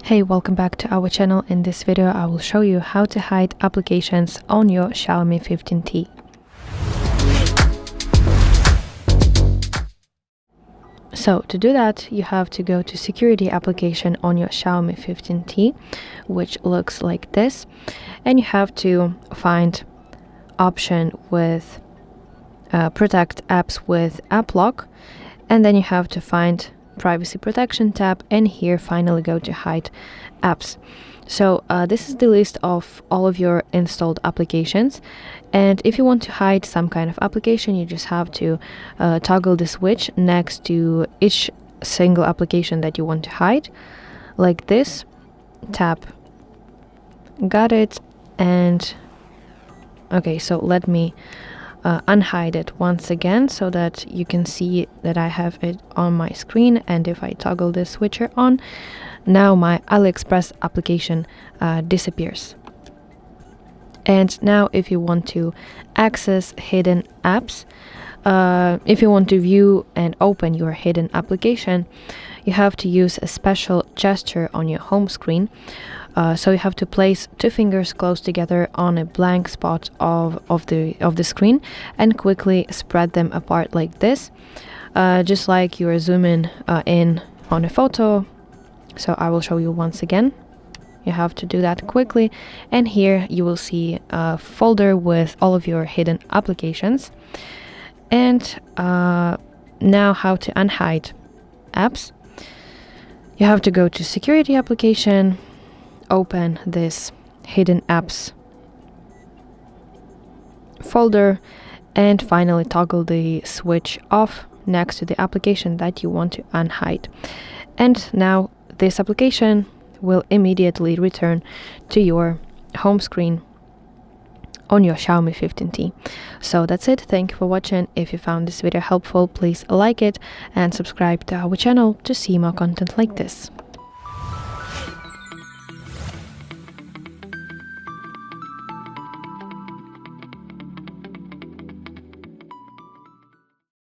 Hey, welcome back to our channel. In this video I will show you how to hide applications on your XIAOMI 15T. So to do that, you have to go to security application on your XIAOMI 15T, which looks like this, and you have to find option with protect apps with AppLock, and then you have to find privacy protection tab, and here finally go to hide apps. So this is the list of all of your installed applications, and if you want to hide some kind of application, you just have to toggle the switch next to each single application that you want to hide, like this. Tap got it. And okay, so let me unhide it once again so that you can see that I have it on my screen. And if I toggle the switcher on, now my AliExpress application disappears. And now if you want to access hidden apps, if you want to view and open your hidden application, you have to use a special gesture on your home screen. So you have to place two fingers close together on a blank spot of the screen and quickly spread them apart like this, just like you are zooming in on a photo. So I will show you once again. You have to do that quickly, and here you will see a folder with all of your hidden applications. And now how to unhide apps. You have to go to security application, open this hidden apps folder, and finally toggle the switch off next to the application that you want to unhide. And now this application will immediately return to your home screen on your XIAOMI 15T. So that's it. Thank you for watching. If you found this video helpful, please like it and subscribe to our channel to see more content like this.